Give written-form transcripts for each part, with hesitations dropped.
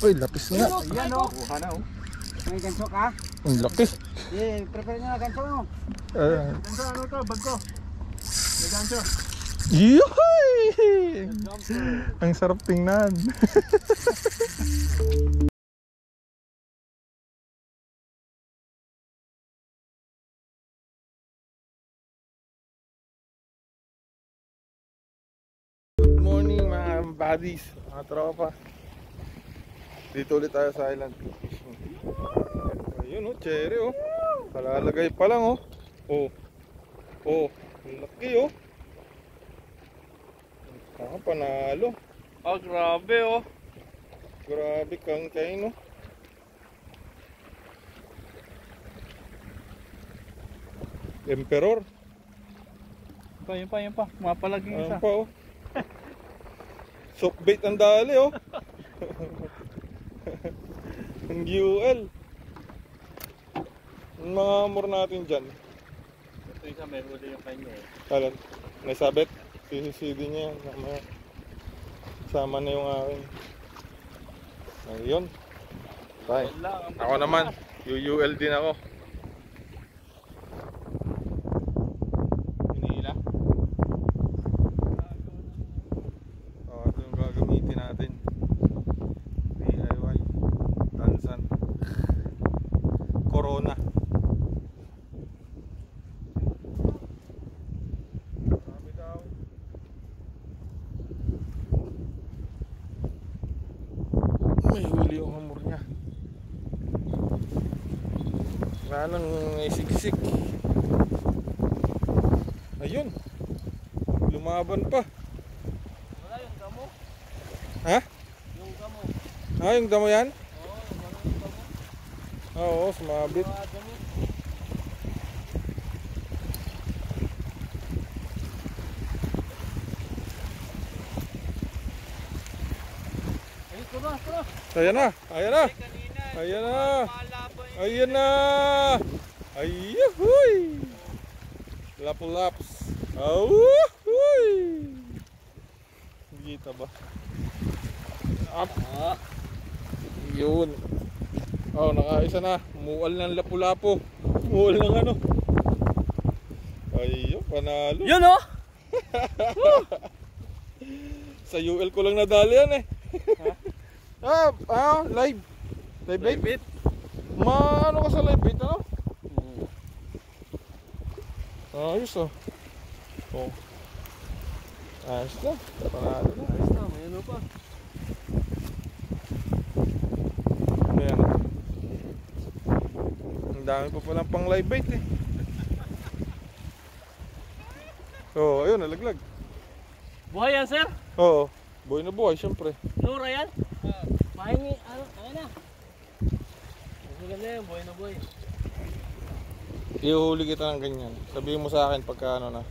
Uy, lapis nga. Ayan o. Kuha na o. May ganso ka? Ang laki. Prepare nyo na ganso mo. Ganso ano to? Bag ko. May ganso. Yuhay! Ang sarap tingnan. Good morning mga buddies, mga tropa. Dito ulit tayo sa island fishing. Ayun oh, cherry oh. Kalalagay pa lang oh. Oh, ang laki oh. Panalo. Oh, grabe oh. Grabe kang kain oh. Emperor. Yun pa. Mapalagi Ayun isa. pa oh. Soft bait ang dali oh. Ang UL. Ang mga amor natin dyan. Ito isa may huli yung kanya eh. Alam, naisabit. CCD niya yan. Sama na yung akin. Ayun. Bye. Ako naman. UUL din ako. Hinihila. Ito yung gagamitin natin. DIY. Tansan. Corona. May huli yung hamor niya. Lalong isiksik. Ayun. Lumaban pa. Wala yung damo. Ha? Yung damo. Ah, yung damo yan? Oo, yung damo. Oo, sumabit. Ayan na. Ayan na. Ayuhuy. Lapu-laps. Awuhuy. Kita ba? Up. Yun. Oh, nakaisa na. Mual ng lapu-lapo. Mual ng ano. Ayun, panalo. Yun oh. Sa UL ko lang nadali yan eh. Live. Live bait. Ano ka sa live bait ano? Ayos oh. Oh. Ayos na. Panalo na. Ayos na, may ano pa. Ayan. Ang dami pa palang pang live bait eh. Oh, ayun, nalaglag. Buhay yan, sir? Oo. Buhay na buhay, syempre. Lura yan? Mahingi, ano na? Maganda yan, buhay na buhay. Iuhuli kita ng ganyan. Sabihin mo sa akin pagka ano na.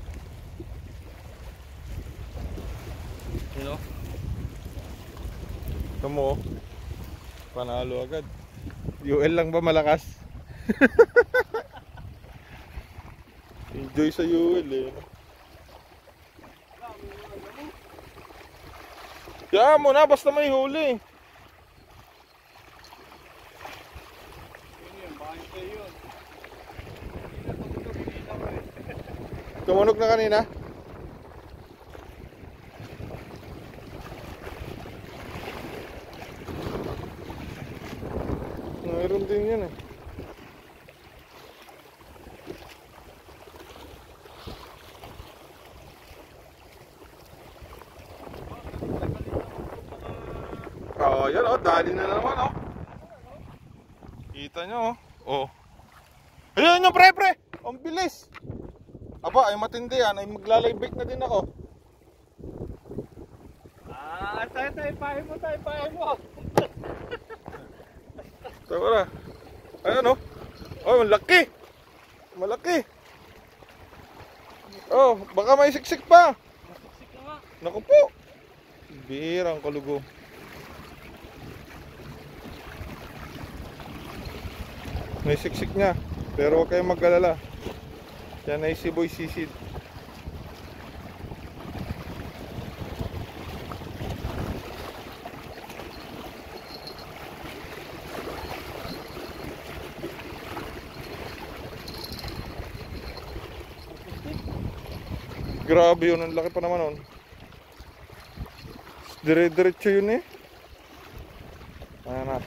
Ano? Ito mo oh. Panalo agad. UL lang ba malakas? Enjoy sa UL eh. Kaya mo na, basta may huli. Tumunog na kanina? Mayroon din yan eh. Oh, yan oh, dali na naman oh. Kita nyo oh. Oh. Ayun yung pre. Ang bilis. Aba, ay matindi yan. Ay maglalay-bait na din ako. Tayo, pahin mo. Tara. Ayan oh. Oh, malaki. Malaki. Oh, baka may siksik pa. Masiksik na nga. Naku po. Bihirang kalugo. May siksik niya. Pero huwag kayong mag-alala. Yan ay si Boy Sisid. Grabe yun, ang laki pa naman nun. Dire-diretso yun eh. Ayan na.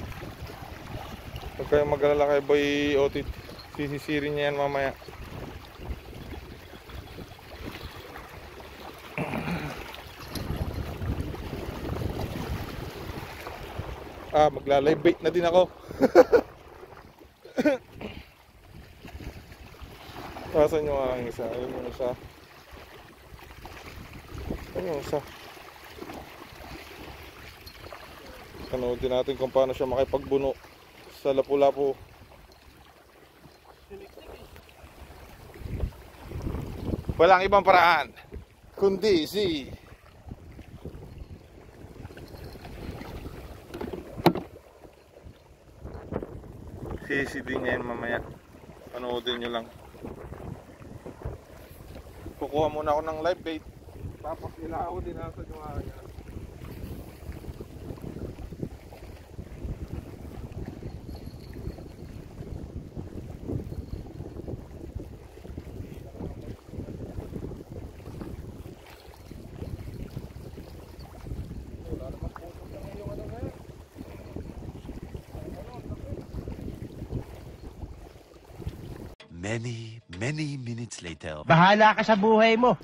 Huwag kayong mag-alala kay Boy Otit. Sisisirin niya yan mamaya. Magla-live bait na din ako. Pasan nyo nga ang isa. Ayun yung isa. Ayun yung isa. Panoodin natin kung paano siya makipagbuno sa lapu-lapu. Walang ibang paraan kundi si din niya yun mamaya. Panoodin nyo lang. Kukuha muna ako ng live bait. Tapos nila ako din nasa nyo nga yan. Many minutes later. Bahala ka sa buhay mo.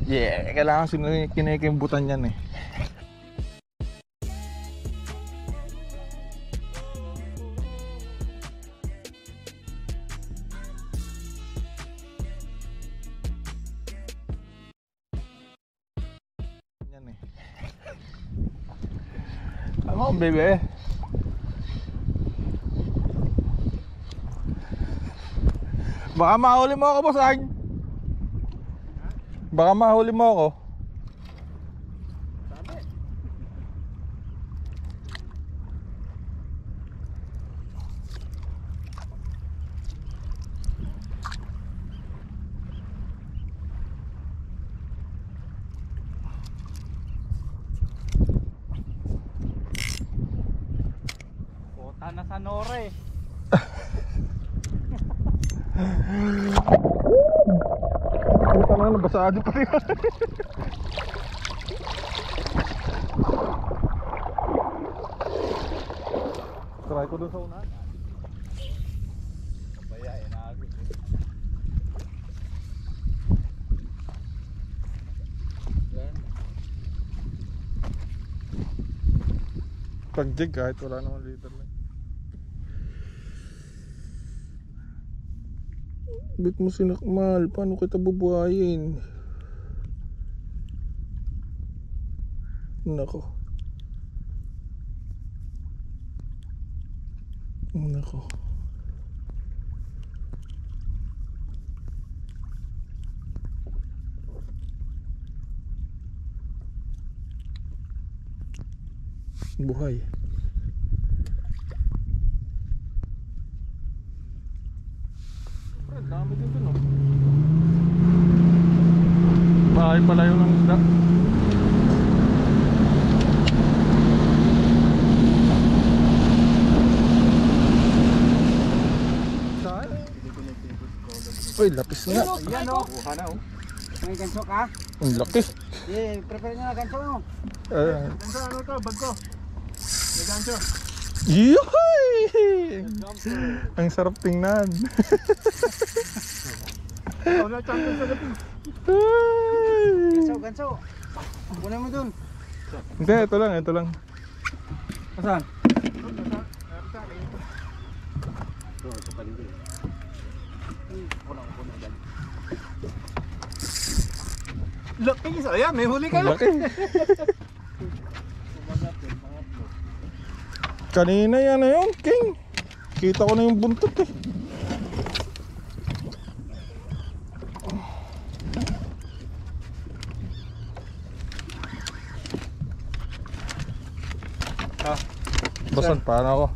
Yeah, kailangan kinikimbutan yan eh. Yan eh. Come on, baby. Baka mahuli mo ako, bossang. Baka mahuli mo ako. Puta na sa Nore. Puta na, nabasado pa rin. Try ko dun sa una. Kabaya, inaagos. Pag-jig kahit wala naman leader lang. Bit mo sinakmal, paano kita bubuhayin? Nako. Nako. Buhay. Dami din dun, oh. Bahay pala yung ng isda. Saan? Uy, lapis nga. Yan o. Kuha na o. May ganso ka? Ang laki. Prepare nyo na ganso mo. Ganso, ano to? Bag ko. May ganso. Yuhay! Ang sarap tingnan. Wala champion sa gabi. Ganso. Kunin mo dun. Hindi, ito lang. Saan? Laki isa. Ayan, may huli ka. Ang laki. Kanina yan na yun, King. Kita ko na yung buntot eh. Basan, paano ako?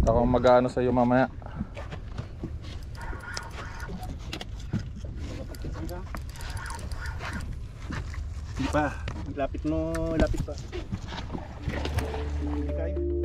Ako mag-ano sa iyo mamaya. Hindi pa. Lapit mo, lapit pa. Hindi kayo.